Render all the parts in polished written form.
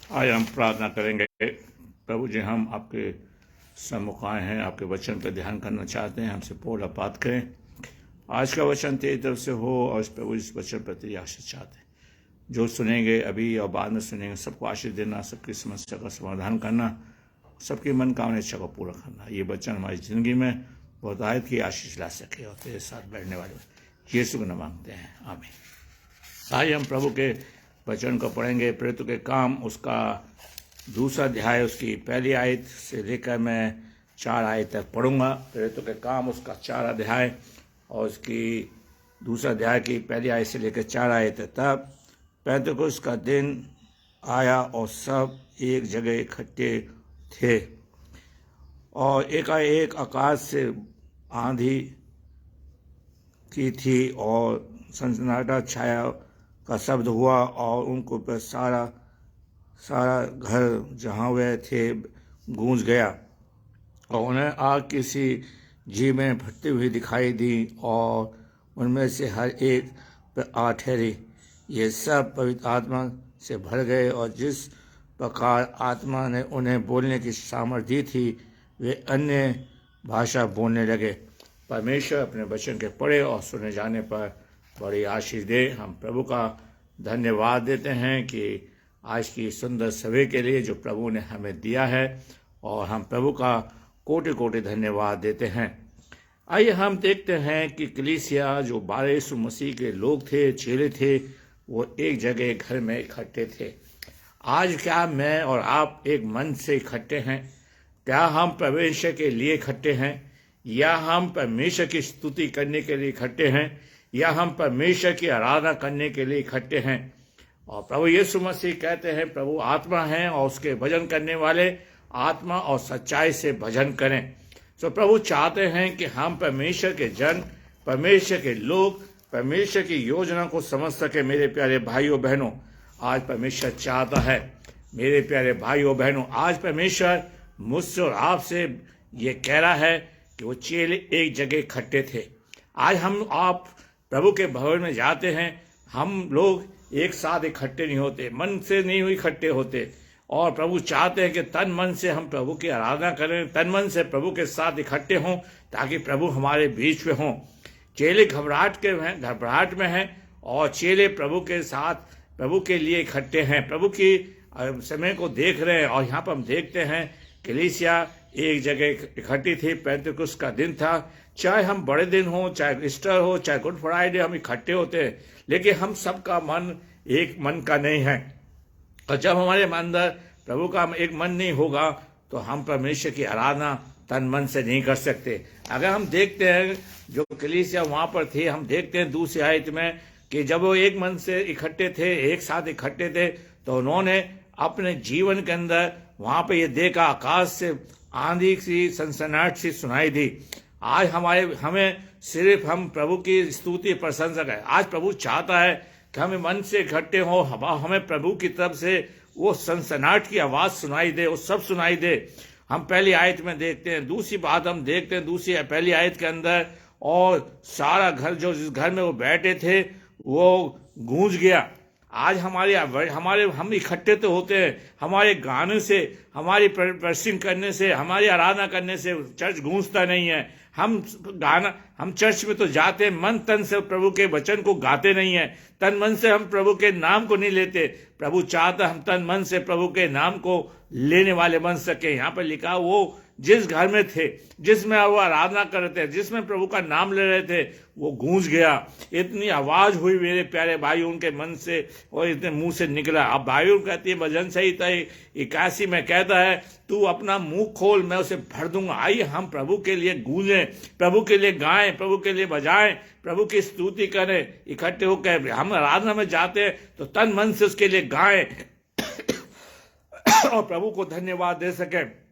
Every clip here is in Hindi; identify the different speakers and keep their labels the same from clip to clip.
Speaker 1: आज हम प्रार्थना करेंगे। प्रभु जी, हम आपके सम्मुख आए हैं, आपके वचन पर ध्यान करना चाहते हैं। हमसे पूर्ण बात करें। आज का वचन तेरी तरफ से हो और प्रभु इस वचन पर तेरी आशीष चाहते हैं। जो सुनेंगे अभी और बाद में सुनेंगे, सबको आशीष देना, सबकी समस्या का समाधान करना, सबकी मनोकामना इच्छा को पूरा करना। ये वचन हमारी जिंदगी में बहुत आयत की आशीष ला सके और तेरे साथ बैठने वाले यीशु को न मांगते हैं, आमीन। आज हम प्रभु के वचन को पढ़ेंगे। प्रेरितों के काम उसका दूसरा अध्याय, उसकी पहली आयत से लेकर मैं 4 आयत तक पढ़ूंगा। प्रेरितों के काम उसका 4 अध्याय और उसकी दूसरा अध्याय की पहली आयत से लेकर 4 आयत तक। पेंतुकोस्त का दिन आया और सब एक जगह इकट्ठे थे और एकाएक आकाश से आंधी की थी और सनसनाटा छाया का शब्द हुआ और उनको पर सारा घर जहाँ वे थे गूंज गया और उन्हें आग किसी जीव में फटती हुई दिखाई दी और उनमें से हर एक पर आ ठहरी। ये सब पवित्र आत्मा से भर गए और जिस प्रकार आत्मा ने उन्हें बोलने की सामर्थ्य दी थी वे अन्य भाषा बोलने लगे। परमेश्वर अपने वचन के पढ़े और सुने जाने पर बड़ी आशीष दे। हम प्रभु का धन्यवाद देते हैं कि आज की सुंदर सवेरे के लिए जो प्रभु ने हमें दिया है और हम प्रभु का कोटि कोटि धन्यवाद देते हैं। आइए हम देखते हैं कि कलीसिया जो 12 यीशु मसीह के लोग थे, चेले थे, वो एक जगह घर में इकट्ठे थे। आज क्या मैं और आप एक मन से इकट्ठे हैं? क्या हम परमेश्वर के लिए इकट्ठे हैं या हम परमेश्वर की स्तुति करने के लिए इकट्ठे हैं या हम परमेश्वर की आराधना करने के लिए इकट्ठे हैं? और प्रभु यीशु मसीह कहते हैं प्रभु आत्मा है और उसके भजन करने वाले आत्मा और सच्चाई से भजन करें। तो प्रभु चाहते हैं कि हम परमेश्वर के जन, परमेश्वर के लोग, परमेश्वर की योजना को समझ सके। मेरे प्यारे भाइयों बहनों, आज परमेश्वर चाहता है, मेरे प्यारे भाइयों बहनों, आज परमेश्वर मुझसे और आपसे ये कह रहा है कि वो चेले एक जगह इकट्ठे थे। आज हम आप प्रभु के भवन में जाते हैं, हम लोग एक साथ इकट्ठे नहीं होते, मन से नहीं इकट्ठे होते और प्रभु चाहते हैं कि तन मन से हम प्रभु की आराधना करें, तन मन से प्रभु के साथ इकट्ठे हों ताकि प्रभु हमारे बीच में हों। चेले घबराहट में हैं और चेले प्रभु के साथ प्रभु के लिए इकट्ठे हैं, प्रभु की समय को देख रहे हैं। और यहाँ पर हम देखते हैं कलीसिया एक जगह इकट्ठी थी। पेंतुकोस्त का दिन था। चाहे हम बड़े दिन हो, चाहे ईस्टर हो, चाहे गुड फ्राइडे, हम इकट्ठे होते हैं, लेकिन हम सबका मन एक मन का नहीं है। और जब हमारे अंदर प्रभु का एक मन नहीं होगा तो हम परमेश्वर की आराधना तन मन से नहीं कर सकते। अगर हम देखते हैं जो कलीसिया वहां पर थे, हम देखते हैं दूसरी आयत में कि जब वो एक मन से इकट्ठे थे, एक साथ इकट्ठे थे, तो उन्होंने अपने जीवन के अंदर वहां पर ये देखा आकाश से आंधी सी सनसनाहट सी सुनाई दी। आज हमें सिर्फ हम प्रभु की स्तुति प्रशंसा करें। आज प्रभु चाहता है कि हमें मन से इकट्ठे हो, हमें प्रभु की तरफ से वो सनसनाहट की आवाज सुनाई दे, वो सब सुनाई दे। हम पहली आयत में देखते हैं। दूसरी बात हम देखते हैं पहली आयत के अंदर, और सारा घर जो जिस घर में वो बैठे थे वो गूंज गया। आज हम इकट्ठे तो होते हैं, हमारे गाने से, हमारी प्रसिंग करने से, हमारी आराधना करने से चर्च गूंजता नहीं है। हम चर्च में तो जाते हैं, मन तन से प्रभु के वचन को गाते नहीं है, तन मन से हम प्रभु के नाम को नहीं लेते। प्रभु चाहता हम तन मन से प्रभु के नाम को लेने वाले बन सके। यहाँ पर लिखा वो जिस घर में थे, जिसमें वो आराधना कर रहे थे, जिसमें प्रभु का नाम ले रहे थे, वो गूंज गया। इतनी आवाज हुई मेरे प्यारे भाई उनके मन से और इतने मुंह से निकला। अब भाई कहती है भजन संहिता 81 में कहता है तू अपना मुंह खोल, मैं उसे भर दूंगा। आइए हम प्रभु के लिए गूंजें, प्रभु के लिए गाएं, प्रभु के लिए बजाएं, प्रभु की स्तुति करें। इकट्ठे होकर हम आराधना में जाते हैं तो तन मन से उसके लिए गाएं और प्रभु को धन्यवाद दे सके।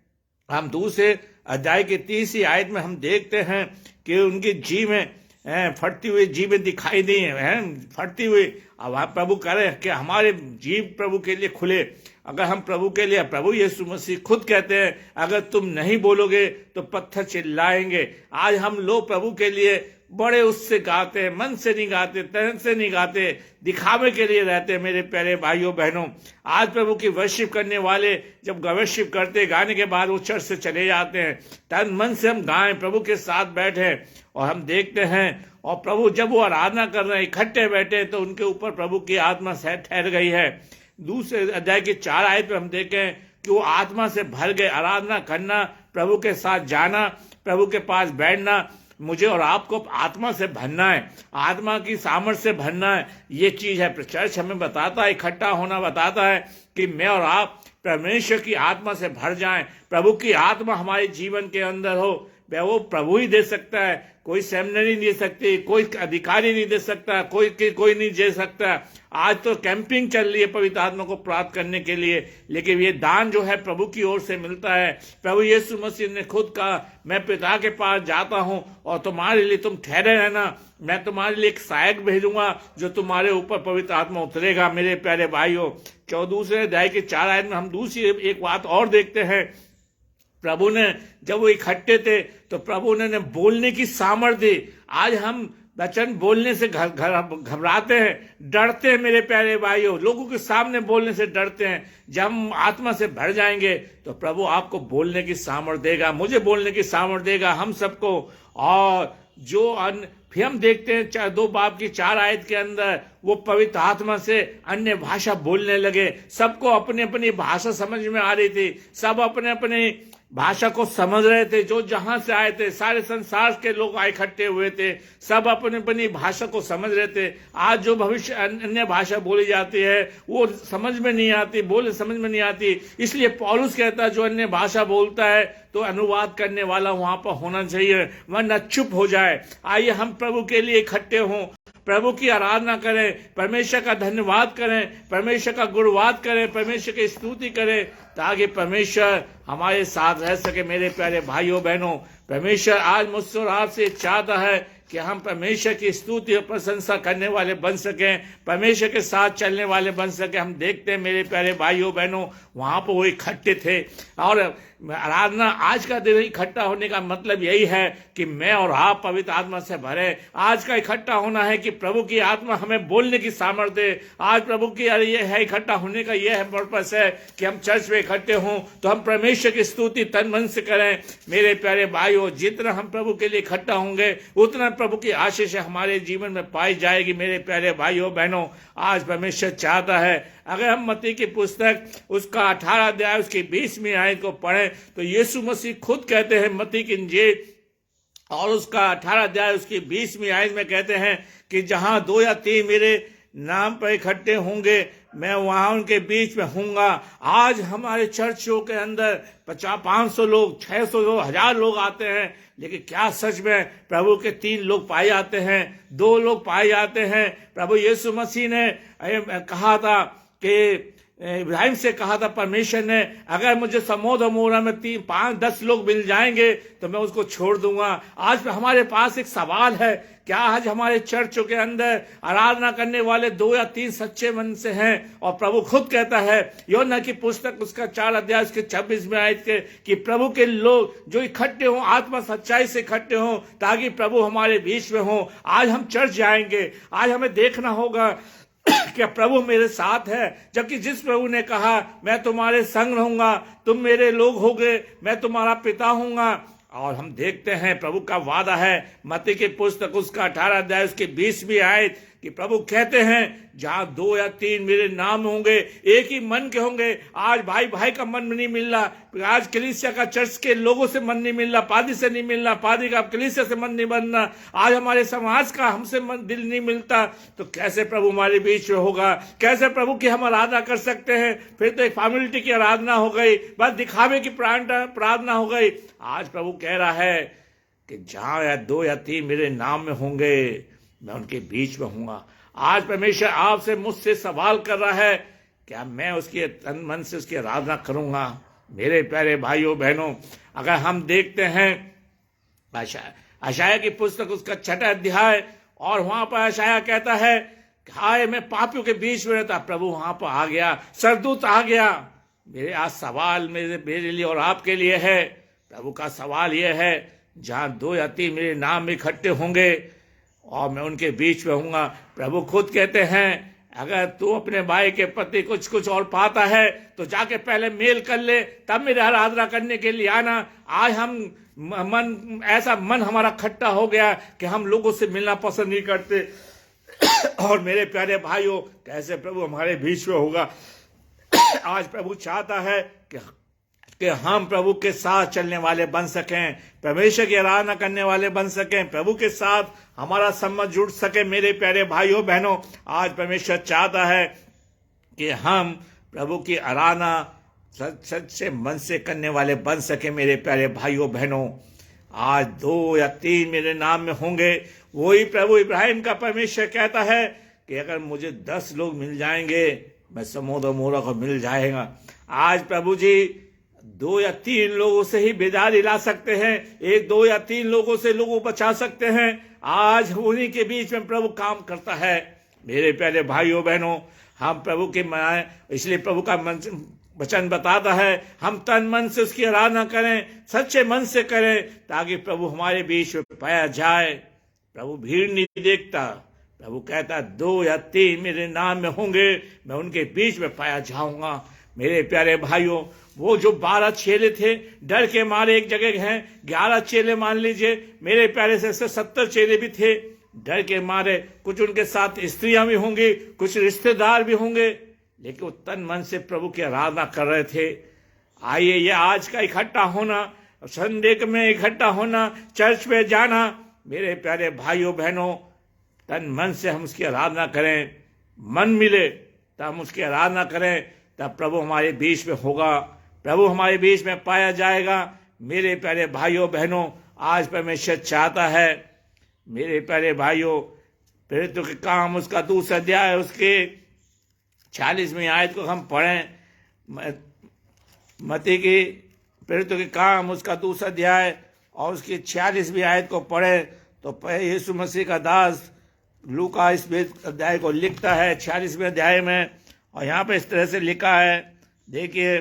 Speaker 1: हम दूसरे अध्याय की 30वीं आयत में हम देखते हैं कि उनकी जीवें फटती हुई जीवें दिखाई दी हैं, फटती हुई। अब आप प्रभु करें कि हमारे जीव प्रभु के लिए खुले। अगर हम प्रभु के लिए, प्रभु यीशु मसीह खुद कहते हैं अगर तुम नहीं बोलोगे तो पत्थर चिल्लाएंगे। आज हम लोग प्रभु के लिए बड़े उससे गाते हैं, मन से नहीं गाते, तन से नहीं गाते, दिखावे के लिए रहते हैं। मेरे प्यारे भाइयों बहनों, आज प्रभु की वर्शिप करने वाले जब वर्शिप करते, गाने के बाद वो चर्च से चले जाते हैं, तन मन से हम गाएं, प्रभु के साथ बैठे और हम देखते हैं, और प्रभु जब वो आराधना कर रहे हैं, इकट्ठे बैठे, तो उनके ऊपर प्रभु की आत्मा ठहर गई है। दूसरे अध्याय की 4 आयत में हम देखें कि वो आत्मा से भर गए। आराधना करना, प्रभु के साथ जाना, प्रभु के पास बैठना, मुझे और आपको आत्मा से भरना है, आत्मा की सामर्थ्य से भरना है। ये चीज है। चर्च हमें बताता है, इकट्ठा होना बताता है कि मैं और आप परमेश्वर की आत्मा से भर जाएं, प्रभु की आत्मा हमारे जीवन के अंदर हो। वो प्रभु ही दे सकता है, कोई सेमिनरी नहीं दे सकती, कोई अधिकारी नहीं दे सकता, कोई नहीं दे सकता। आज तो कैंपिंग चल रही है पवित्र आत्मा को प्राप्त करने के लिए, लेकिन ये दान जो है प्रभु की ओर से मिलता है। प्रभु यीशु मसीह ने खुद कहा, मैं पिता के पास जाता हूं और तुम्हारे लिए तुम ठहरे रहना, मैं तुम्हारे लिए एक सहायक भेजूंगा जो तुम्हारे ऊपर पवित्र आत्मा उतरेगा। मेरे प्यारे भाइयों, 14 अध्याय के 4 आयत में हम दूसरी एक बात और देखते हैं। प्रभु ने जब वो इकट्ठे थे तो प्रभु ने बोलने की सामर्थ्य दी। आज हम वचन बोलने से घबराते हैं, डरते हैं। मेरे प्यारे भाइयों, लोगों के सामने बोलने से डरते हैं। जब हम आत्मा से भर जाएंगे तो प्रभु आपको बोलने की सामर्थ्य देगा, मुझे बोलने की सामर्थ्य देगा, हम सबको। और जो फिर हम देखते हैं 2 बाब की 4 आयत के अंदर वो पवित्र आत्मा से अन्य भाषा बोलने लगे। सबको अपनी अपनी भाषा समझ में आ रही थी, सब अपने अपने भाषा को समझ रहे थे। जो जहां से आए थे, सारे संसार के लोग इकट्ठे हुए थे, सब अपनी अपनी भाषा को समझ रहे थे। आज जो भविष्य अन्य भाषा बोली जाती है वो समझ में नहीं आती, समझ में नहीं आती। इसलिए पौलुस कहता है जो अन्य भाषा बोलता है तो अनुवाद करने वाला वहां पर होना चाहिए, वरना चुप हो जाए। आइए हम प्रभु के लिए इकट्ठे हों, प्रभु की आराधना करें, परमेश्वर का धन्यवाद करें, परमेश्वर का गुणवाद करें, परमेश्वर की स्तुति करें, ताकि परमेश्वर हमारे साथ रह सके। मेरे प्यारे भाइयों बहनों, परमेश्वर आज मुझसे और आपसे चाहता है कि हम परमेश्वर की स्तुति और प्रशंसा करने वाले बन सकें, परमेश्वर के साथ चलने वाले बन सके। हम देखते हैं मेरे प्यारे भाइयों बहनों, वहां पर वो इकट्ठे थे और आराधना आज का दिन इकट्ठा होने का मतलब यही है कि मैं और आप पवित्र आत्मा से भरे। आज का इकट्ठा होना है कि प्रभु की आत्मा हमें बोलने की सामर्थ्य दे। आज प्रभु की ये है इकट्ठा होने का यह है पर्पस है कि हम चर्च में इकट्ठे हों तो हम परमेश्वर की स्तुति तन मन से करें। मेरे प्यारे भाइयों, जितना हम प्रभु के लिए इकट्ठा होंगे उतना प्रभु की आशीष हमारे जीवन में पाई जाएगी। मेरे प्यारे भाइयों बहनों, आज परमेश्वर चाहता है अगर हम मत्ती की पुस्तक उसका 18 अध्याय उसकी 20वीं आयत को पढ़ें तो यीशु मसीह खुद कहते हैं, मत्ती की इंजील और उसका 18 अध्याय उसकी 20वीं आयत में कहते हैं कि जहां 2 या 3 मेरे नाम पर इकट्ठे होंगे मैं वहां उनके बीच में हूंगा। आज हमारे चर्चों के अंदर 500 लोग, 600 लोग, 1000 लोग आते हैं, लेकिन क्या सच में प्रभु के 3 लोग पाए जाते हैं, 2 लोग पाए जाते हैं? प्रभु यीशु मसीह ने कहा था कि इब्राहिम से कहा था परमेश्वर ने, अगर मुझे समोद अमोरा में 3, 5, 10 लोग मिल जाएंगे तो मैं उसको छोड़ दूंगा। आज हमारे पास एक सवाल है, क्या आज हमारे चर्चों के अंदर आराधना करने वाले 2 या 3 सच्चे मन से हैं? और प्रभु खुद कहता है यूहन्ना की पुस्तक उसका 4 अध्याय उसके 26 में आयत के कि प्रभु के लोग जो इकट्ठे हों, आत्मा सच्चाई से इकट्ठे हों, ताकि प्रभु हमारे बीच में हो। आज हम चर्च जाएंगे, आज हमें देखना होगा क्या प्रभु मेरे साथ है, जबकि जिस प्रभु ने कहा मैं तुम्हारे संग रहूंगा, तुम मेरे लोग होगे, मैं तुम्हारा पिता हूंगा। और हम देखते हैं प्रभु का वादा है मत्ती की पुस्तक उसका 18 अध्याय उसकी 20वीं आयत कि प्रभु कहते हैं जहां 2 या 3 मेरे नाम होंगे, एक ही मन के होंगे। आज भाई भाई का मन नहीं मिल रहा, आज कलीसिया का चर्च के लोगों से मन नहीं मिल रहा, पादी से नहीं मिल रहा, पादी का कलीसिया से मन नहीं बन रहा, आज हमारे समाज का हमसे मन दिल नहीं मिलता, तो कैसे प्रभु हमारे बीच में होगा? कैसे प्रभु की हम आराधना कर सकते हैं? फिर तो एक फॉर्मेलिटी की आराधना हो गई, बस दिखावे की प्रार्थना हो गई। आज प्रभु कह रहा है कि जहां या 2 या 3 मेरे नाम में होंगे मैं उनके बीच में हूंगा। आज परमेश्वर आपसे मुझसे सवाल कर रहा है, क्या मैं उसकी तन मन से उसकी आराधना करूंगा? मेरे प्यारे भाइयों बहनों, अगर हम देखते हैं यशायाह की पुस्तक उसका 6 अध्याय, और वहां पर यशायाह कहता है हाय मैं पापियों के बीच में रहता, प्रभु वहां पर आ गया, सरदूत आ गया। मेरे आज सवाल मेरे लिए और आपके लिए है, प्रभु का सवाल यह है जहां 2 या 3 मेरे नाम में इकट्ठे होंगे और मैं उनके बीच में हूँगा। प्रभु खुद कहते हैं, अगर तू अपने भाई के प्रति कुछ और पाता है तो जाके पहले मेल कर ले, तब मेरे आराधना करने के लिए आना। आज हम ऐसा मन हमारा खट्टा हो गया कि हम लोगों से मिलना पसंद नहीं करते। और मेरे प्यारे भाइयों, कैसे प्रभु हमारे बीच में होगा। आज प्रभु चाहता है कि हम प्रभु के साथ चलने वाले बन सकें, परमेश्वर की आराधना करने वाले बन सकें, प्रभु के साथ हमारा संबंध जुड़ सके। मेरे प्यारे भाइयों बहनों, आज परमेश्वर चाहता है कि हम प्रभु की आराधना सच्चे मन से करने वाले बन सके। मेरे प्यारे भाइयों बहनों, आज 2 या 3 मेरे नाम में होंगे, वही प्रभु इब्राहिम का परमेश्वर कहता है कि अगर मुझे 10 लोग मिल जाएंगे, मैं समुद्र मोरा को मिल जाएगा। आज प्रभु जी 2 या 3 लोगों से ही बेदारी ला सकते हैं, 1, 2 या 3 लोगों से लोगों को बचा सकते हैं। आज उन्हीं के बीच में प्रभु काम करता है। मेरे प्यारे भाइयों बहनों, हम प्रभु के माए, इसलिए प्रभु का वचन बताता है हम तन मन से उसकी आराधना करें, सच्चे मन से करें, ताकि प्रभु हमारे बीच में पाया जाए। प्रभु भीड़ नहीं देखता, प्रभु कहता 2 या 3 मेरे नाम में होंगे, मैं उनके बीच में पाया जाऊंगा। मेरे प्यारे भाइयों, वो जो 12 चेले थे, डर के मारे एक जगह हैं, 11 चेले मान लीजिए, मेरे प्यारे से 70 चेले भी थे। डर के मारे कुछ उनके साथ स्त्रियां भी होंगी, कुछ रिश्तेदार भी होंगे, लेकिन वो तन मन से प्रभु की आराधना कर रहे थे। आइए, ये आज का इकट्ठा होना, संडे में इकट्ठा होना, चर्च में जाना, मेरे प्यारे भाइयों बहनों, तन मन से हम उसकी आराधना करें। मन मिले तब हम उसकी आराधना करें, तब प्रभु हमारे बीच में होगा, प्रभु हमारे बीच में पाया जाएगा। मेरे प्यारे भाइयों बहनों, आज परमेश्वर चाहता है, मेरे प्यारे भाइयों, प्रेरितों के काम उसका 2 अध्याय उसके 40वीं आयत को हम पढ़ें। मत्ती की प्रेरितों के काम उसका 2 अध्याय और उसकी 46वीं आयत को पढ़ें तो यीशु मसीह का दास लूका इस अध्याय को लिखता है 46वें अध्याय में, और यहाँ पे इस तरह से लिखा है, देखिए,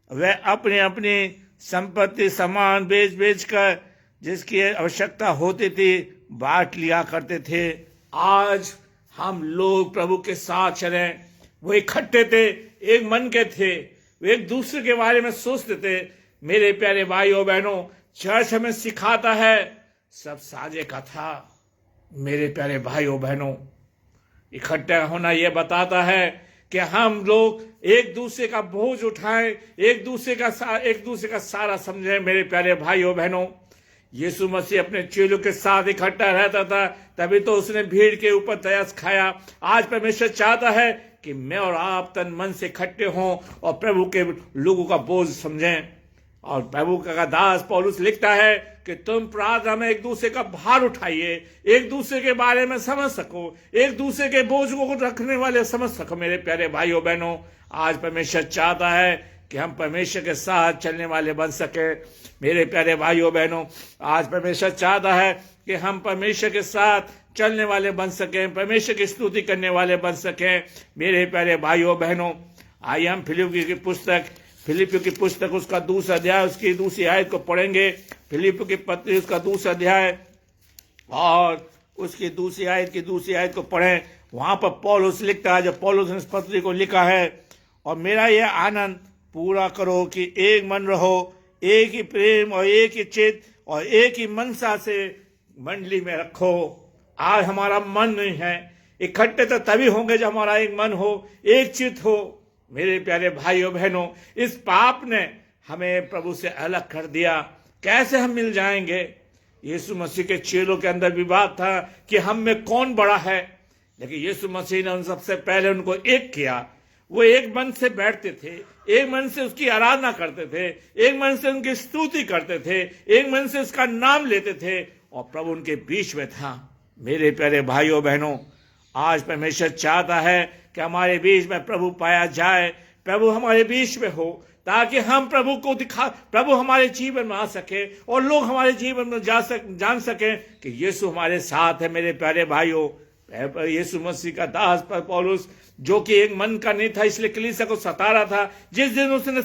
Speaker 1: वह अपनी अपनी संपत्ति सामान बेच कर जिसकी आवश्यकता होती थी बांट लिया करते थे। आज हम लोग प्रभु के साथ चलें। वो इकट्ठे थे, एक मन के थे, वो एक दूसरे के बारे में सोचते थे। मेरे प्यारे भाइयों बहनों, चर्च हमें सिखाता है सब साझे का था। मेरे प्यारे भाइयों बहनों, इकट्ठा होना यह बताता है कि हम लोग एक दूसरे का बोझ उठाएं, एक दूसरे का सारा समझें। मेरे प्यारे भाइयों बहनों, यीशु मसीह अपने चेलों के साथ इकट्ठा रहता था, तभी तो उसने भीड़ के ऊपर तरस खाया। आज परमेश्वर चाहता है कि मैं और आप तन मन से इकट्ठे हों और प्रभु के लोगों का बोझ समझें। और प्रभु का दास पौलुस लिखता है कि तुम प्रार्थना में एक दूसरे का भार उठाइए, एक दूसरे के बारे में समझ सको, एक दूसरे के बोझ को रखने वाले समझ सको। मेरे प्यारे भाइयों बहनों, आज परमेश्वर चाहता है कि हम परमेश्वर के साथ चलने वाले बन सके। मेरे प्यारे भाइयों बहनों, आज परमेश्वर चाहता है कि हम परमेश्वर के साथ चलने वाले बन सकें, परमेश्वर की स्तुति करने वाले बन सकें। मेरे प्यारे भाइयों बहनों, आइए हम फिलिपियों की पुस्तक उसका 2 अध्याय उसकी 2 आयत को पढ़ेंगे। फिलिपियों की पत्री उसका 2 अध्याय और उसकी 2 आयत की 2 आयत को पढ़ें। वहां पर पौलुस लिखता है, जब पौलुस ने इस पत्री को लिखा है, और मेरा यह आनंद पूरा करो कि एक मन रहो, एक ही प्रेम और एक ही चित्त और एक ही मनसा से मंडली में रखो। आज हमारा मन नहीं है, इकट्ठे तो तभी होंगे जब हमारा एक मन हो, एक चित्त हो। मेरे प्यारे भाइयों बहनों, इस पाप ने हमें प्रभु से अलग कर दिया। कैसे हम मिल जाएंगे? यीशु मसीह के चेलों के अंदर विवाद था कि हम में कौन बड़ा है, लेकिन यीशु मसीह ने उन सबसे पहले उनको एक किया। वो एक मन से बैठते थे, एक मन से उसकी आराधना करते थे, एक मन से उनकी स्तुति करते थे, एक मन से उसका नाम लेते थे, और प्रभु उनके बीच में था। मेरे प्यारे भाइयों बहनों, आज परमेश्वर चाहता है कि हमारे बीच में प्रभु पाया जाए, प्रभु हमारे बीच में हो, ताकि हम प्रभु को प्रभु हमारे जीवन में आ सके और लोग हमारे जीवन में जान सके कि यीशु हमारे साथ है। मेरे प्यारे भाइयों, यीशु मसीह का दास पर पौलुस, जो कि एक मन का नहीं था, इसलिए कलीसिया को सता रहा था। जिस दिन उसने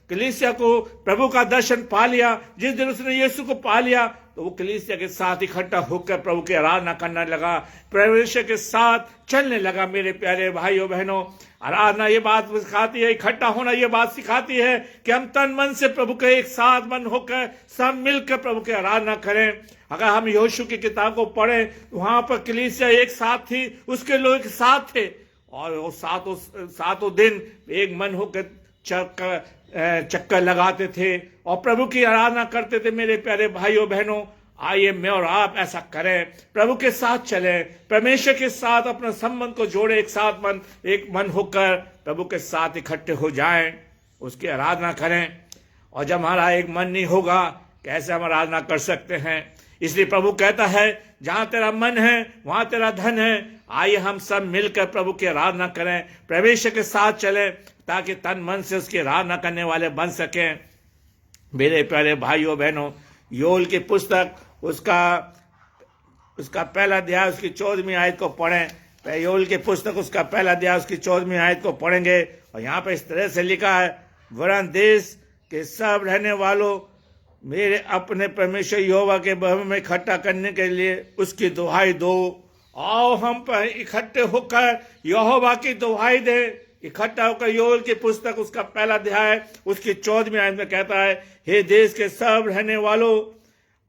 Speaker 1: कलीसिया को प्रभु का दर्शन पा लिया, जिस दिन उसने यीशु को पा लिया, तो वो कलीसिया के साथ इकट्ठा होकर प्रभु की आराधना करने लगा, परमेश्वर के साथ चलने लगा। मेरे प्यारे भाइयों बहनों, आराधना ये बात सिखाती है, इकट्ठा होना ये बात सिखाती है कि हम तन मन से प्रभु के एक साथ मन होकर सब मिलकर प्रभु की आराधना करें। अगर हम यहोशू की किताब को पढ़ें, वहां पर कलीसिया एक साथ थी, उसके लोग एक साथ थे, और वो सातों दिन एक मन होकर चक्कर लगाते थे और प्रभु की आराधना करते थे। मेरे प्यारे भाइयों बहनों, आइए मैं और आप ऐसा करें, प्रभु के साथ चलें, परमेश्वर के साथ अपने संबंध को जोड़े, एक मन होकर प्रभु के साथ इकट्ठे हो जाएं, उसकी आराधना करें। और जब हमारा एक मन नहीं होगा, कैसे हम आराधना कर सकते हैं? इसलिए प्रभु कहता है, जहां तेरा मन है वहां तेरा धन है। आइए हम सब मिलकर प्रभु की आराधना करें, परमेश्वर के साथ चलें, ताकि तन मन से उसकी आराधना करने वाले बन सकें। मेरे प्यारे भाइयों बहनों, योएल की पुस्तक उसका पहला अध्याय उसकी 14वीं आयत को पढ़ें। योएल की पुस्तक उसका पहला अध्याय उसकी 14वीं आयत को पढ़ेंगे, और यहाँ पे इस तरह से लिखा है, वरन देश के सब रहने वालों, मेरे अपने परमेश्वर यहोवा के भवन में इकट्ठा करने के लिए उसकी दुहाई दो। आओ हम इकट्ठे होकर यहोवा की दुहाई दे। इकट्ठा होकर योएल की पुस्तक उसका पहला अध्याय उसकी 14वीं आयत में कहता है, हे देश के सब रहने वालों,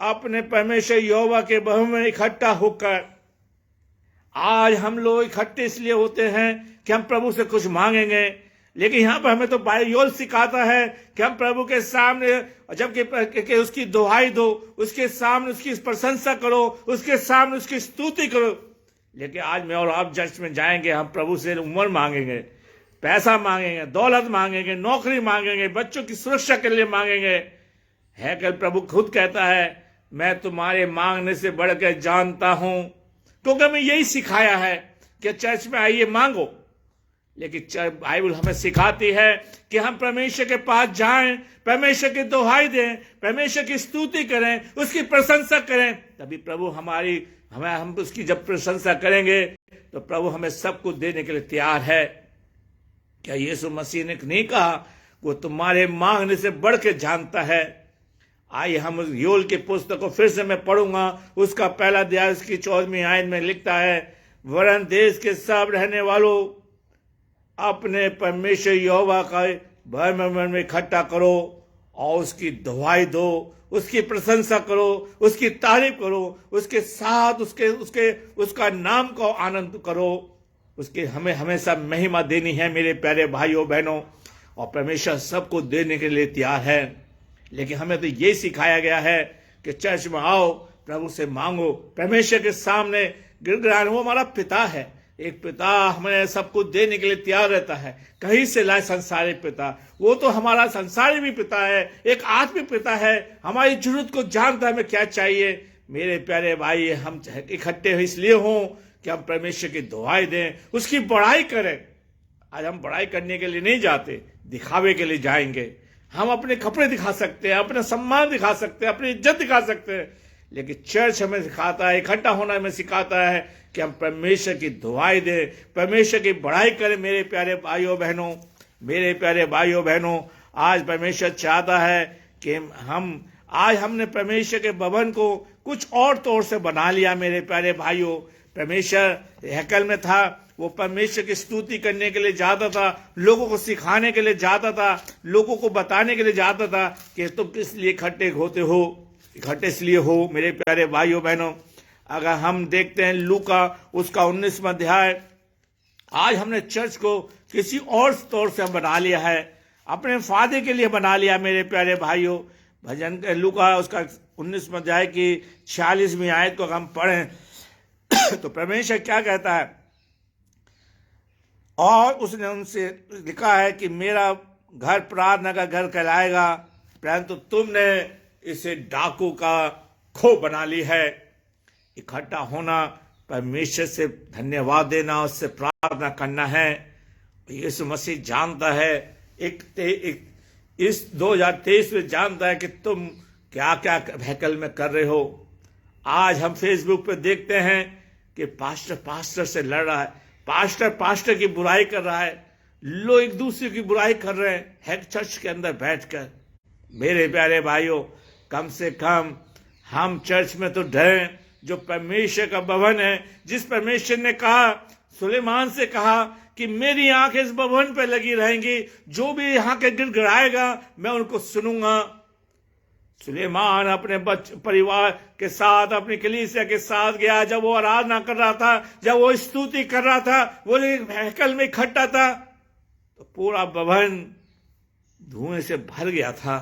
Speaker 1: अपने परमेश्वर यहोवा के भवन में इकट्ठा होकर। आज हम लोग इकट्ठे इसलिए होते हैं कि हम प्रभु से कुछ मांगेंगे, लेकिन यहाँ पर हमें तो योएल सिखाता है कि हम प्रभु के सामने जबकि उसकी दुहाई दो, उसके सामने उसकी प्रशंसा करो, उसके सामने उसकी स्तुति करो। लेकिन आज मैं और आप चर्च में जाएंगे, हम प्रभु से उम्र मांगेंगे, पैसा मांगेंगे, दौलत मांगेंगे, नौकरी मांगेंगे, बच्चों की सुरक्षा के लिए मांगेंगे। है कल प्रभु खुद कहता है, मैं तुम्हारे मांगने से बढ़कर जानता हूं, क्योंकि हमें यही सिखाया है कि चर्च में आइए मांगो। लेकिन बाइबल हमें सिखाती है कि हम परमेश्वर के पास जाएं, परमेश्वर की दुहाई दें, परमेश्वर की स्तुति करें, उसकी प्रशंसा करें, तभी प्रभु हम उसकी जब प्रशंसा करेंगे तो प्रभु हमें सब कुछ देने के लिए तैयार है। क्या यीशु मसीह ने नहीं कहा, वो तुम्हारे मांगने से बढ़ के जानता है? आइए हम योएल की पुस्तक को फिर से मैं पढ़ूंगा, उसका पहला अध्याय उसकी 14वीं आयत में लिखता है, वरन देश के सब रहने वालों, अपने परमेश्वर यहोवा का भवन में इकट्ठा करो और उसकी दुहाई दो, उसकी प्रशंसा करो, उसकी तारीफ करो, उसके साथ उसका नाम को आनंद करो। उसके हमें हमेशा महिमा देनी है मेरे प्यारे भाइयों बहनों, और परमेश्वर सबको देने के लिए तैयार है। लेकिन हमें तो ये सिखाया गया है कि चर्च में आओ, प्रभु से मांगो, परमेश्वर के सामने गिड़गिड़ाएं। वो हमारा पिता है, एक पिता हमें सब कुछ देने के लिए तैयार रहता है। कहीं से लाए संसारी पिता, वो तो हमारा संसारी भी पिता है, एक आत्मिक पिता है, हमारी जरूरत को जानता है हमें क्या चाहिए। मेरे प्यारे भाई, हम इकट्ठे इसलिए हों कि हम परमेश्वर की दुहाई दें, उसकी बड़ाई करें। आज हम बड़ाई करने के लिए नहीं जाते, दिखावे के लिए जाएंगे। हम अपने कपड़े दिखा सकते हैं, अपना सम्मान दिखा सकते हैं, अपनी इज्जत दिखा सकते हैं, लेकिन चर्च हमें सिखाता है, इकट्ठा होना हमें सिखाता है कि हम परमेश्वर की दुहाई दें, परमेश्वर की बड़ाई करें। मेरे प्यारे भाइयों बहनों, मेरे प्यारे भाइयों बहनों, आज परमेश्वर चाहता है कि हमने परमेश्वर के भवन को कुछ और तौर से बना लिया। मेरे प्यारे भाइयों, परमेश्वर हैकल में था, वो परमेश्वर की स्तुति करने के लिए जाता था, लोगों को सिखाने के लिए जाता था, लोगों को बताने के लिए जाता था कि तुम किस लिए इकट्ठे होते हो, इकट्ठे इसलिए हो। मेरे प्यारे भाइयों बहनों, अगर हम देखते हैं लूका उसका 19वां अध्याय, आज हमने चर्च को किसी और तौर से बना लिया है, अपने फायदे के लिए बना लिया। मेरे प्यारे भाइयों, भजन लूका उसका 19वां अध्याय की 46वीं आयत को हम पढ़ें तो परमेश्वर क्या कहता है, और उसने उनसे लिखा है कि मेरा घर प्रार्थना का घर कहलाएगा, परंतु तुमने इसे डाकू का खो बना ली है। इकट्ठा होना, परमेश्वर से धन्यवाद देना, उससे प्रार्थना करना है। यीशु मसीह जानता है, इस 2023 में जानता है कि तुम क्या क्या हैकल में कर रहे हो। आज हम फेसबुक पे देखते हैं कि पास्टर से लड़ रहा है, पास्टर की बुराई कर रहा है, लोग एक दूसरे की बुराई कर रहे हैं चर्च के अंदर बैठकर। मेरे प्यारे भाइयों, कम से कम हम चर्च में तो डरे, जो परमेश्वर का भवन है, जिस परमेश्वर ने कहा, सुलेमान से कहा कि मेरी आंखें इस भवन पे लगी रहेंगी, जो भी यहाँ के गिड़गिड़ाएगा मैं उनको सुनूंगा। सुलेमान अपने परिवार के साथ, अपनी कलीसिया के साथ गया। जब वो आराधना कर रहा था, जब वो स्तुति कर रहा था, वो हैकल में इकट्ठा था, तो पूरा भवन धुएं से भर गया था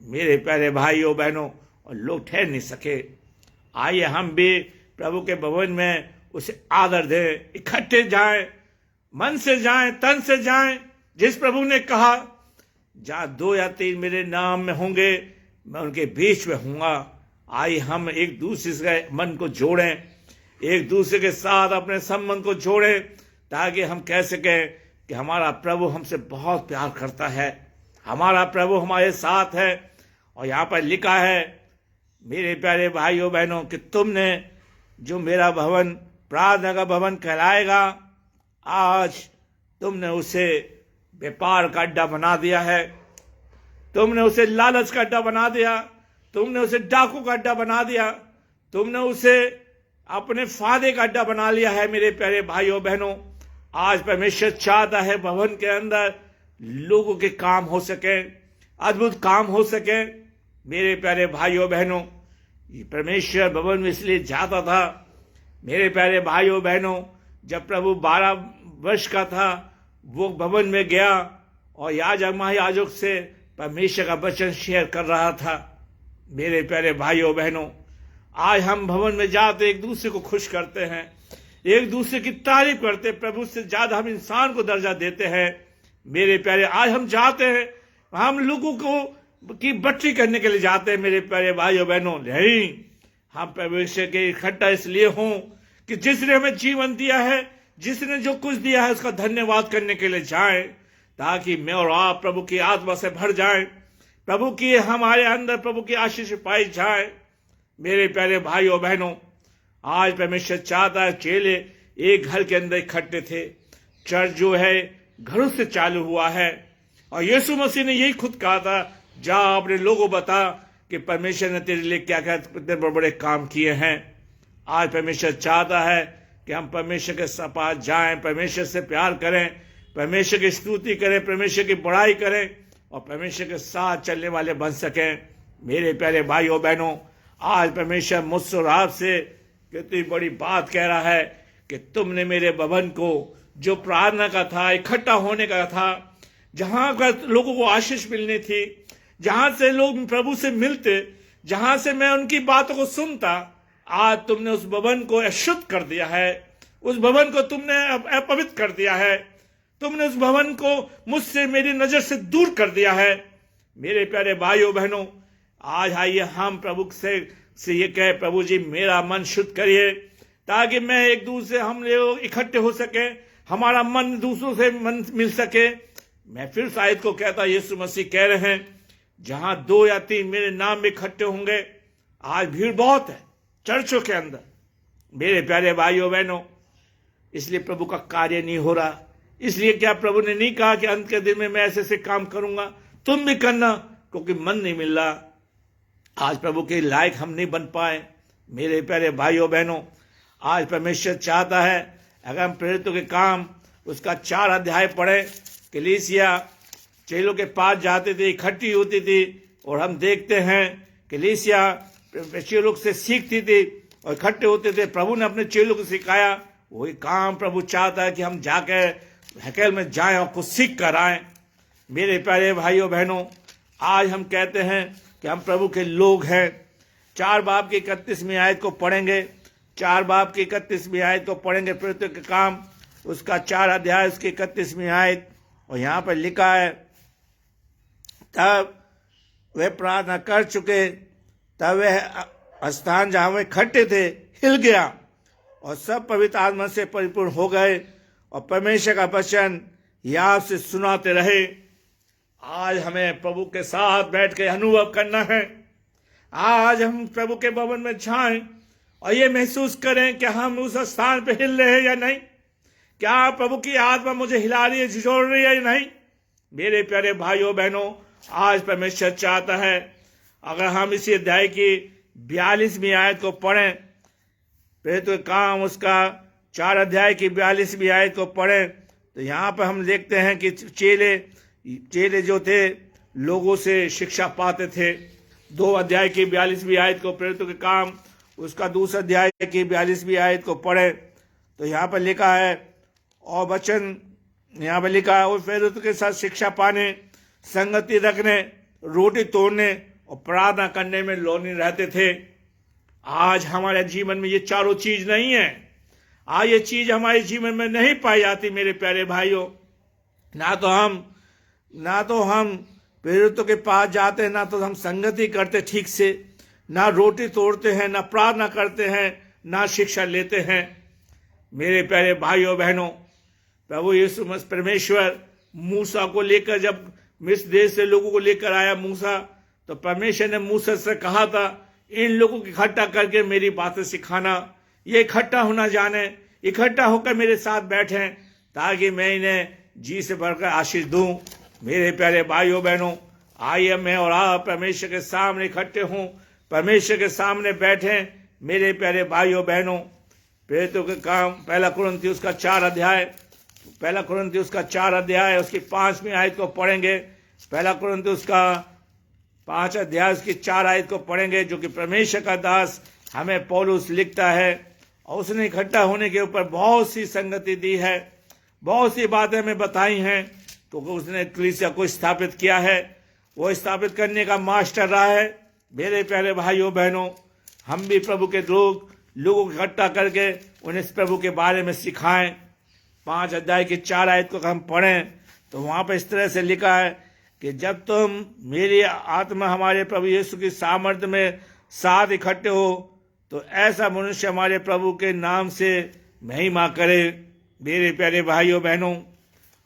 Speaker 1: मेरे प्यारे भाइयों बहनों, और लोग ठहर नहीं सके। आइए हम भी प्रभु के भवन में उसे आदर दें, इकट्ठे जाएं, मन से जाएं, तन से जाएं। जिस प्रभु ने कहा, जहां 2 या 3 मेरे नाम में होंगे, मैं उनके बीच में हूंगा। आइए हम एक दूसरे के मन को जोड़ें, एक दूसरे के साथ अपने संबंध को जोड़ें, ताकि हम कह सकें कि हमारा प्रभु हमसे बहुत प्यार करता है, हमारा प्रभु हमारे साथ है। और यहाँ पर लिखा है मेरे प्यारे भाइयों बहनों कि तुमने जो मेरा भवन प्रार्थना का भवन कहलाएगा, आज तुमने उसे व्यापार का अड्डा बना दिया है, तुमने उसे लालच का अड्डा बना दिया, तुमने उसे डाकू का अड्डा बना दिया, तुमने उसे अपने फायदे का अड्डा बना लिया है। मेरे प्यारे भाइयों बहनों, आज परमेश्वर चाहता है भवन के अंदर लोगों के काम हो सके, अद्भुत काम हो सके। मेरे प्यारे भाइयों बहनों, परमेश्वर भवन में इसलिए जाता था। मेरे प्यारे भाइयों बहनों, जब प्रभु 12 वर्ष का था, वो भवन में गया और याजक महायाजक से परमेश्वर का वचन शेयर कर रहा था। मेरे प्यारे भाइयों बहनों, आज हम भवन में जाते एक दूसरे को खुश करते हैं, एक दूसरे की तारीफ करते हैं, प्रभु से ज्यादा हम इंसान को दर्जा देते हैं। मेरे प्यारे, आज हम जाते हैं, हम लोगों को की बट्टी करने के लिए जाते हैं। मेरे प्यारे भाइयों बहनों, नहीं, हम परमेश्वर के इकट्ठा इसलिए हों कि जिसने हमें जीवन दिया है, जिसने जो कुछ दिया है, उसका धन्यवाद करने के लिए जाएं, ताकि मैं और आप प्रभु की आत्मा से भर जाएं, प्रभु की हमारे अंदर प्रभु की आशीष पाई जाए। मेरे प्यारे भाइयों बहनों, आज परमेश्वर चाहता है, चेले एक घर के अंदर इकट्ठे थे। चर्च जो है घरों से चालू हुआ है, और यीशु मसीह ने यही खुद कहा था, जा अपने लोगों बता कि परमेश्वर ने तेरे लिए क्या क्या कितने बड़े बड़े काम किए हैं। आज परमेश्वर चाहता है कि हम परमेश्वर के पास जाएं, परमेश्वर से प्यार करें, परमेश्वर की स्तुति करें, परमेश्वर की बड़ाई करें, और परमेश्वर के साथ चलने वाले बन सकें। मेरे प्यारे भाइयों बहनों, आज परमेश्वर मुझसे और आपसे कितनी बड़ी बात कह रहा है कि तुमने मेरे भवन को, जो प्रार्थना का था, इकट्ठा होने का था, जहां पर लोगों को आशीष मिलनी थी, जहां से लोग प्रभु से मिलते, जहां से मैं उनकी बातों को सुनता, आज तुमने उस भवन को अशुद्ध कर दिया है, उस भवन को तुमने अपवित्र कर दिया है, तुमने उस भवन को मुझसे, मेरी नजर से दूर कर दिया है। मेरे प्यारे भाइयों बहनों, आज आइए हम प्रभु से ये कहे, प्रभु जी मेरा मन शुद्ध करिए, ताकि मैं एक दूसरे, हम लोग इकट्ठे हो सके, हमारा मन दूसरों से मन मिल सके। मैं फिर शायद को कहता, यीशु मसीह कह रहे हैं, जहां 2 या 3 मेरे नाम में इकट्ठे होंगे। आज भीड़ बहुत है चर्चों के अंदर। मेरे प्यारे भाइयों बहनों, इसलिए प्रभु का कार्य नहीं हो रहा। इसलिए क्या प्रभु ने नहीं कहा कि अंत के दिन में मैं ऐसे ऐसे काम करूंगा, तुम भी करना, क्योंकि मन नहीं मिल रहा। आज प्रभु के लायक हम नहीं बन पाए। मेरे प्यारे भाइयों बहनों, आज परमेश्वर चाहता है, अगर हम प्रेरितों के काम उसका 4 अध्याय पढ़े, कलीसिया चेलों के पास जाती थी, इकट्ठी होती थी, और हम देखते हैं कलीसिया चेलों से सीखती थी और इकट्ठे होते थे। प्रभु ने अपने चेलों को सिखाया, वही काम प्रभु चाहता है कि हम जाकर हैकल में जाएं और कुछ सीख कर आएं। मेरे प्यारे भाइयों बहनों, आज हम कहते हैं कि हम प्रभु के लोग हैं। 4 बाब की 31वीं आयत को पढ़ेंगे, 4 बाब की 31वीं आयत को पढ़ेंगे, प्रेरितों के काम उसका 4 अध्याय उसकी 31वीं आयत। और यहाँ पर लिखा है, तब वे प्रार्थना कर चुके, तब वह स्थान जहां वे इकट्ठे थे हिल गया, और सब पवित्र आत्मा से परिपूर्ण हो गए, और परमेश्वर का वचन याद से सुनाते रहे। आज हमें प्रभु के साथ बैठ के अनुभव करना है। आज हम प्रभु के भवन में जाएं और ये महसूस करें कि हम उस स्थान पे हिल रहे हैं या नहीं, क्या प्रभु की आत्मा मुझे हिला रही है, झिझोड़ रही है या नहीं। मेरे प्यारे भाइयों बहनों, आज परमेश्वर चाहता है, अगर हम इसी अध्याय की 42वीं आयत को पढ़ें, प्रेरित के काम उसका 4 अध्याय की 42वीं आयत को पढ़ें, तो यहाँ पर हम देखते हैं कि चेले जो थे लोगों से शिक्षा पाते थे। 2 अध्याय की 42वीं आयत को, प्रेरित के काम उसका 2 अध्याय की 42वीं आयत को पढ़ें, तो यहाँ पर लिखा है, और वचन यहाँ पर लिखा है, और प्रेरित के साथ शिक्षा पाने, संगति रखने, रोटी तोड़ने और प्रार्थना करने में लौनी रहते थे। आज हमारे जीवन में ये चारों चीज नहीं है। आज ये चीज हमारे जीवन में नहीं पाई जाती मेरे प्यारे भाइयों। ना तो हम प्रेरितों के पास जाते हैं, ना तो हम संगति करते ठीक से, ना रोटी तोड़ते हैं, ना प्रार्थना करते हैं, ना शिक्षा लेते हैं। मेरे प्यारे भाइयों बहनों, प्रभु यीशु मसीह परमेश्वर मूसा को लेकर, जब मिस्र देश से लोगों को लेकर आया मूसा, तो परमेश्वर ने मूसा से कहा था, इन लोगों को इकट्ठा करके मेरी बातें सिखाना, ये इकट्ठा होना जाने, इकट्ठा होकर मेरे साथ बैठें, ताकि मैं इन्हें जी से भरकर आशीष दूं। मेरे प्यारे भाइयों बहनों, आइए मैं और आप परमेश्वर के सामने इकट्ठे हों, परमेश्वर के सामने बैठें। मेरे प्यारे भाइयों बहनों, प्रेरितों के काम 1 कुरिन्थियों उसका 4 अध्याय उसकी 5वीं आयत को पढ़ेंगे। 1 कुरिन्थियों उसका 5 अध्याय उसकी 4 आयत को पढ़ेंगे, जो कि परमेश्वर का दास हमें पौलुस लिखता है। और उसने इकट्ठा होने के ऊपर बहुत सी संगति दी है, बहुत सी बातें हमें बताई हैं, तो उसने कलीसिया को स्थापित किया है, वो स्थापित करने का मास्टर रहा है। मेरे प्यारे भाइयों बहनों, हम भी प्रभु के लोगों को इकट्ठा करके उन्हें इस प्रभु के बारे में सिखाएं। 5 अध्याय की 4 आयत को हम पढ़ें, तो वहां पर इस तरह से लिखा है कि जब तुम मेरी आत्मा हमारे प्रभु यीशु की सामर्थ्य में साथ इकट्ठे हो, तो ऐसा मनुष्य हमारे प्रभु के नाम से महिमा करे। मेरे प्यारे भाइयों बहनों,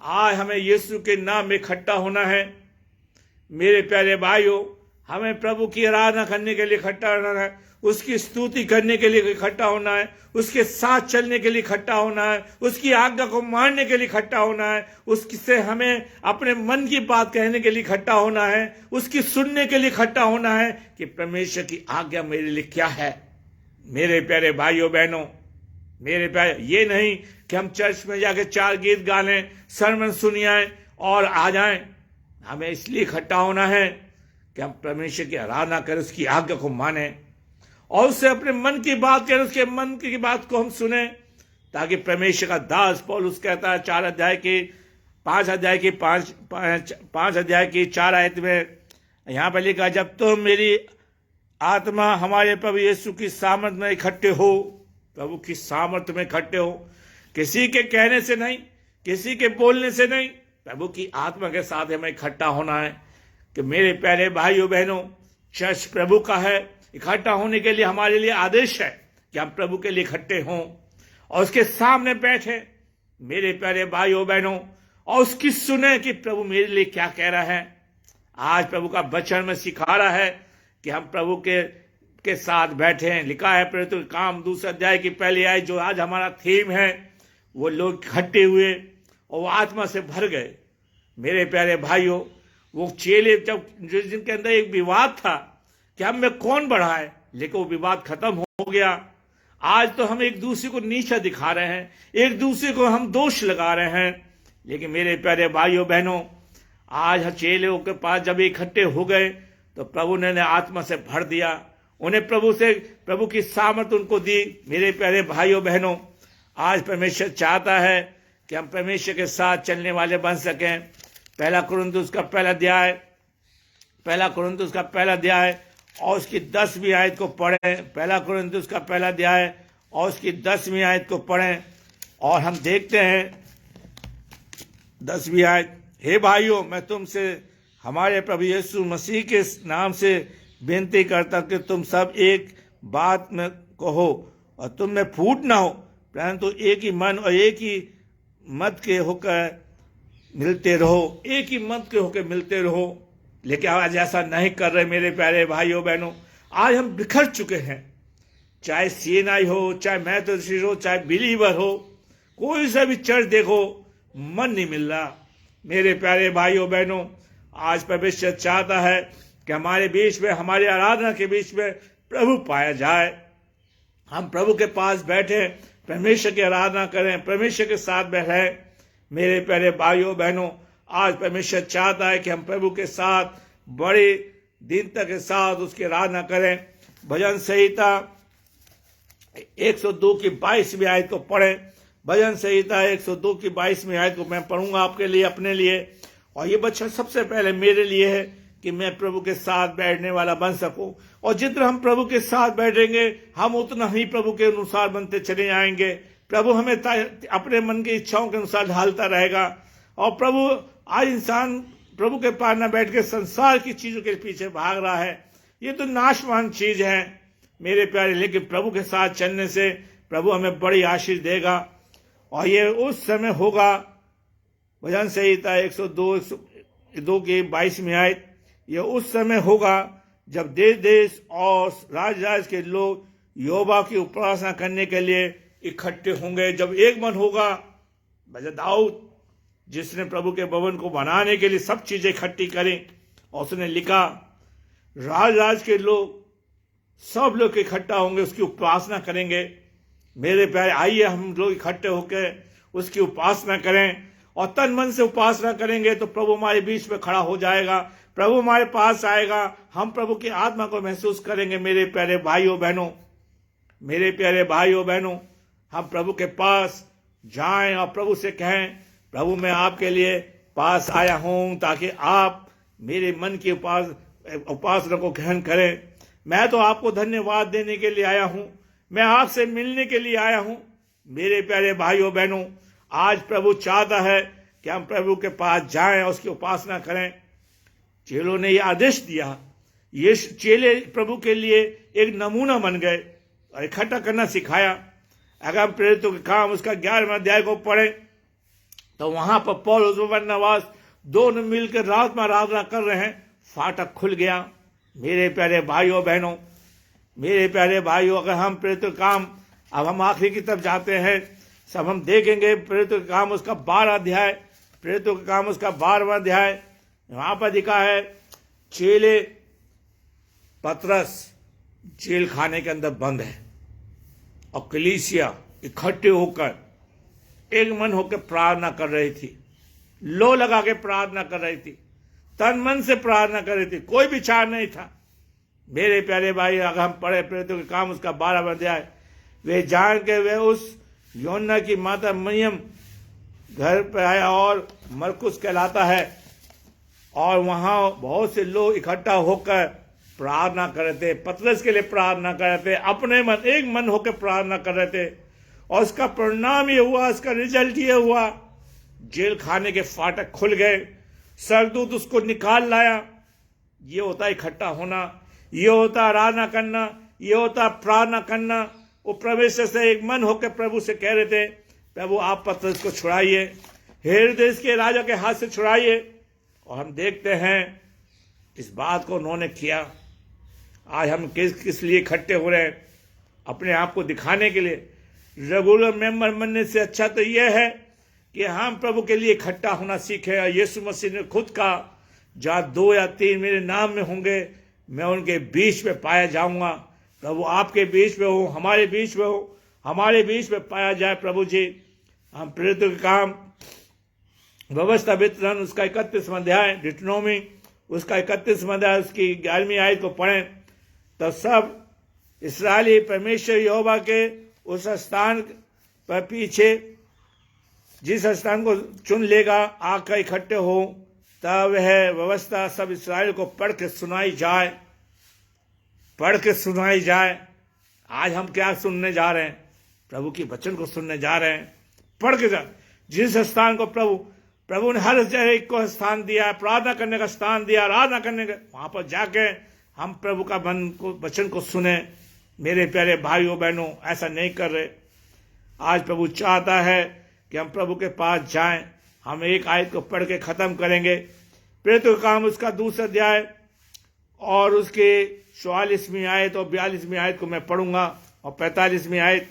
Speaker 1: आज हमें यीशु के नाम में इकट्ठा होना है। मेरे प्यारे भाइयों, हमें प्रभु की आराधना करने के लिए इकट्ठा होना है, उसकी स्तुति करने के लिए इकट्ठा होना है, उसके साथ चलने के लिए इकट्ठा होना है, उसकी आज्ञा को मानने के लिए इकट्ठा होना है, उससे हमें अपने मन की बात कहने के लिए इकट्ठा होना है, उसकी सुनने के लिए इकट्ठा होना है कि परमेश्वर की आज्ञा मेरे लिए क्या है। मेरे प्यारे भाइयों बहनों, मेरे प्यारे, ये नहीं कि हम चर्च में जाके 4 गीत गा लें, सरमन सुनिए और आ जाएं। हमें इसलिए इकट्ठा होना है कि हम परमेश्वर की आराधना करें, उसकी आज्ञा को माने और उससे अपने मन की बात करें, उसके मन की बात को हम सुने, ताकि परमेश्वर का दास पौलुस कहता है 5 अध्याय की 4 आयत में यहाँ पर लिखा, जब तुम मेरी आत्मा हमारे प्रभु यीशु की सामर्थ्य में इकट्ठे हो, प्रभु की सामर्थ्य में इकट्ठे हो, किसी के कहने से नहीं, किसी के बोलने से नहीं, प्रभु की आत्मा के साथ हमें इकट्ठा होना है। कि मेरे प्यारे भाइयों बहनों, चर्च प्रभु का है, इकट्ठा होने के लिए हमारे लिए आदेश है कि हम प्रभु के लिए इकट्ठे हों और उसके सामने बैठे, मेरे प्यारे भाइयों बहनों, और उसकी सुने कि प्रभु मेरे लिए क्या कह रहा है। आज प्रभु का वचन में सिखा रहा है कि हम प्रभु के साथ बैठे हैं। लिखा है प्रेरितों के काम 2 अध्याय की 1 आयत, जो आज हमारा थीम है, वो लोग इकट्ठे हुए और वो आत्मा से भर गए। मेरे प्यारे भाइयों, वो चेले जब जिनके अंदर एक विवाद था कि हम में कौन बड़ा है, लेकिन वो विवाद खत्म हो गया। आज तो हम एक दूसरे को नीचा दिखा रहे हैं, एक दूसरे को हम दोष लगा रहे हैं, लेकिन मेरे प्यारे भाइयों बहनों, आज चेलों के पास जब इकट्ठे हो गए तो प्रभु ने आत्मा से भर दिया, उन्हें प्रभु की सामर्थ्य उनको दी। मेरे प्यारे भाइयों बहनों, आज परमेश्वर चाहता है कि हम परमेश्वर के साथ चलने वाले बन सकें। 1 कुरिन्थियों का पहला अध्याय और उसकी 10वीं आयत को पढ़ें। 1 कुरिन्थियों का 1 अध्याय और उसकी 10वीं आयत को पढ़ें और हम देखते हैं 10वीं आयत, हे भाइयों, मैं तुमसे हमारे प्रभु यीशु मसीह के नाम से विनती करता कि तुम सब एक बात में कहो और तुम में फूट ना हो, परंतु एक ही मन और एक ही मत के होकर मिलते रहो, एक ही मत के होकर मिलते रहो। लेकिन आज ऐसा नहीं कर रहे मेरे प्यारे भाइयों बहनों। आज हम बिखर चुके हैं, चाहे सीएनआई हो, चाहे मैथोसिस हो, चाहे बिलीवर हो, कोई सा भी चर्च देखो, मन नहीं मिल रहा। मेरे प्यारे भाइयों बहनों, आज परमेश्वर चाहता है कि हमारे बीच में, हमारी आराधना के बीच में प्रभु पाया जाए। हम प्रभु के पास बैठे परमेश्वर की आराधना करें, परमेश्वर के साथ बैठे। मेरे प्यारे भाइयों बहनों, आज परमेश्वर चाहता है कि हम प्रभु के साथ बड़ी दीनता के साथ उसकी आराधना करें। भजन संहिता 102 की 22वीं आयत को पढ़ें। भजन संहिता 102 की 22वीं आयत को मैं पढ़ूंगा आपके लिए, अपने लिए। और ये वचन सबसे पहले मेरे लिए है कि मैं प्रभु के साथ बैठने वाला बन सकूं। और जितना हम प्रभु के साथ बैठेंगे, हम उतना ही प्रभु के अनुसार बनते चले आएंगे। प्रभु हमें अपने मन की इच्छाओं के अनुसार ढालता रहेगा। और प्रभु, आज इंसान प्रभु के पास न बैठ के संसार की चीजों के पीछे भाग रहा है। ये तो नाशवान चीज है मेरे प्यारे, लेकिन प्रभु के साथ चलने से प्रभु हमें बड़ी आशीष देगा। और ये उस समय होगा, भजन संहिता 102 की 22वीं आयत, ये उस समय होगा जब देश देश और राज राज के लोग यहोवा की उपासना करने के लिए इकट्ठे होंगे। जब एक मन होगा, भजन दाऊद जिसने प्रभु के भवन को बनाने के लिए सब चीजें इकट्ठी करी, और उसने लिखा राज राज के लोग, सब लोग इकट्ठा होंगे, उसकी उपासना करेंगे। मेरे प्यारे, आइए हम लोग इकट्ठे होकर उसकी उपासना करें। और तन मन से उपासना करेंगे तो प्रभु हमारे बीच में खड़ा हो जाएगा, प्रभु हमारे पास आएगा, हम प्रभु की आत्मा को महसूस करेंगे। मेरे प्यारे भाइयों बहनों, मेरे प्यारे भाइयों बहनों, हम प्रभु के पास जाएं और प्रभु से कहें, प्रभु मैं आपके लिए पास आया हूं ताकि आप मेरे मन की उपासना को ग्रहण करें। मैं तो आपको धन्यवाद देने के लिए आया हूं, मैं आपसे मिलने के लिए आया हूं। मेरे प्यारे भाइयों बहनों, आज प्रभु चाहता है कि हम प्रभु के पास जाएं और उसकी उपासना करें। चेलों ने यह आदेश दिया, ये चेले प्रभु के लिए एक नमूना बन गए और इकट्ठा करना सिखाया। अगर हम प्रेरितों के काम उसका 11वां अध्याय को पढ़ें तो वहां पर पौलुस और बरनबास दोनों मिलकर रात में आराधना कर रहे हैं, फाटक खुल गया। मेरे प्यारे भाइयों बहनों, मेरे प्यारे भाइयों, अगर हम प्रेरितों के काम, अब हम आखिरी की तरफ जाते हैं, सब हम देखेंगे प्रेरितों के काम उसका 12 अध्याय, प्रेरितों के काम उसका 12वां अध्याय। वहां पर लिखा है, चेले पतरस जेल खाने के अंदर बंद है और कलीसिया इकट्ठे होकर एक मन होकर प्रार्थना कर रही थी, लो लगा के प्रार्थना कर रही थी, तन मन से प्रार्थना कर रही थी, कोई विचार नहीं था। मेरे प्यारे भाई, अगर हम पढ़े प्रेरितों के काम उसका 12वां अध्याय, वे जान के वे उस योना की माता मरियम घर पर आया और मरकुस कहलाता है, और वहां बहुत से लोग इकट्ठा होकर प्रार्थना कर रहे थे, पतरस के लिए प्रार्थना कर रहे थे, अपने मन एक मन होकर प्रार्थना कर रहे थे। और उसका परिणाम ये हुआ, उसका रिजल्ट ये हुआ, जेल खाने के फाटक खुल गए, सरदूत उसको निकाल लाया। ये होता इकट्ठा होना, ये होता आराधना करना, ये होता प्रार्थना करना। वो परमेश्वर से एक मन होकर प्रभु से कह रहे थे, प्रभु आप पतरस को छुड़ाइए, हेरोदेस के राजा के हाथ से छुड़ाइए। और हम देखते हैं इस बात को उन्होंने किया। आज हम किस लिए इकट्ठे हो रहे हैं? अपने आप को दिखाने के लिए। रेगुलर मेंबर बनने से अच्छा तो यह है कि हम प्रभु के लिए इकट्ठा होना सीखें। और यीशु मसीह ने खुद कहा, जहाँ 2 या 3 मेरे नाम में होंगे, मैं उनके बीच में पाया जाऊंगा। प्रभु आपके बीच में हो, हमारे बीच में हो, हमारे बीच में पाया जाए। प्रभु जी, हम प्रेरितों के काम व्यवस्था वितरण उसका 31वां अध्याय, डिटोनोमी उसका 31वां अध्याय, उसकी 11वीं आयत को पढ़ें तो सब इस्राएली परमेश्वर यहोवा के उस स्थान पर पीछे, जिस स्थान को चुन लेगा, आकर इकट्ठे हो, तब वह व्यवस्था सब इस्राएल को पढ़ के सुनाई जाए, पढ़ के सुनाई जाए। आज हम क्या सुनने जा रहे हैं? प्रभु की वचन को सुनने जा रहे हैं, पढ़ के जा। जिस स्थान को प्रभु ने हर जगह को स्थान दिया, प्रार्थना करने का स्थान दिया, आराधना करने का, वहां पर जाके हम प्रभु का वचन को सुने। मेरे प्यारे भाइयों बहनों, ऐसा नहीं कर रहे। आज प्रभु चाहता है कि हम प्रभु के पास जाएं। हम एक आयत को पढ़ के खत्म करेंगे। प्रेरितों का काम उसका 2 अध्याय और उसके 44वीं आयत और 42वीं आयत को मैं पढ़ूंगा, और 45वीं आयत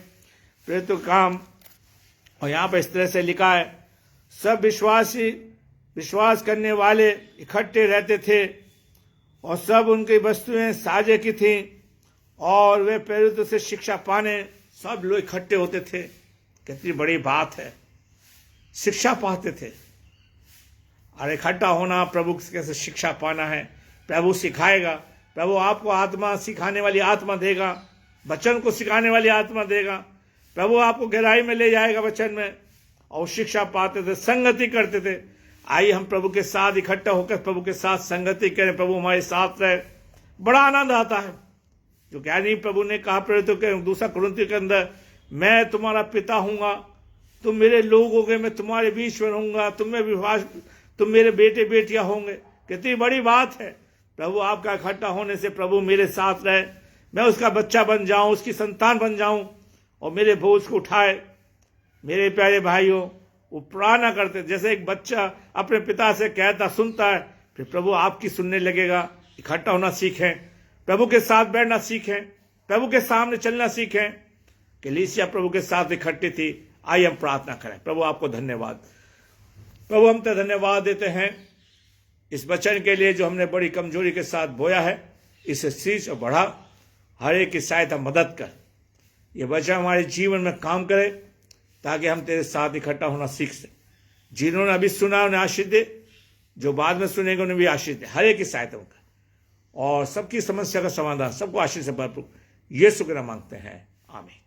Speaker 1: प्रेरितों का काम। और यहाँ पर इस तरह से लिखा है, सब विश्वास करने वाले इकट्ठे रहते थे और सब उनकी वस्तुएं साझे की थीं और वे प्रेरितों से शिक्षा पाने सब लोग इकट्ठे होते थे। कितनी बड़ी बात है, शिक्षा पाते थे। और इकट्ठा होना, प्रभु कैसे शिक्षा पाना है, प्रभु सिखाएगा। प्रभु आपको आत्मा सिखाने वाली आत्मा देगा, वचन को सिखाने वाली आत्मा देगा। प्रभु आपको गहराई में ले जाएगा वचन में, और शिक्षा पाते थे, संगति करते थे। आइए हम प्रभु के साथ इकट्ठा होकर प्रभु के साथ संगति करें, प्रभु हमारे साथ रहे। बड़ा आनंद आता है। जो क्या नहीं, प्रभु ने कहा प्रेरितों के 2 कुरिन्थियों के अंदर, मैं तुम्हारा पिता हूंगा, तुम मेरे लोग होगे, मैं तुम्हारे बीच में रहूंगा, तुम मेरे बेटे बेटियां होंगे। कितनी बड़ी बात है। प्रभु आपका इकट्ठा होने से प्रभु मेरे साथ रहे, मैं उसका बच्चा बन जाऊं, उसकी संतान बन जाऊं, और मेरे बोझ को उठाए। मेरे प्यारे भाइयों, वो प्रार्थना करते, जैसे एक बच्चा अपने पिता से कहता सुनता है, फिर प्रभु आपकी सुनने लगेगा। इकट्ठा होना सीखें, प्रभु के साथ बैठना सीखें, प्रभु के सामने चलना सीखें। कलीसिया प्रभु के साथ इकट्ठी थी। आइए हम प्रार्थना करें। प्रभु आपको धन्यवाद। प्रभु हम तो धन्यवाद देते हैं इस वचन के लिए जो हमने बड़ी कमजोरी के साथ बोया है। इसे सींच और बढ़ा, हर एक की सहायता मदद कर। ये वचन हमारे जीवन में काम करे, ताकि हम तेरे साथ इकट्ठा होना सीख सकें। जिन्होंने अभी सुना उन्हें आशीष दे, जो बाद में सुनेंगे उन्हें भी आशीष दे। हर एक की सहायता होकर और सबकी समस्या का समाधान, सबको आशीष से भरपूर यीशु के नाम मांगते हैं, आमीन।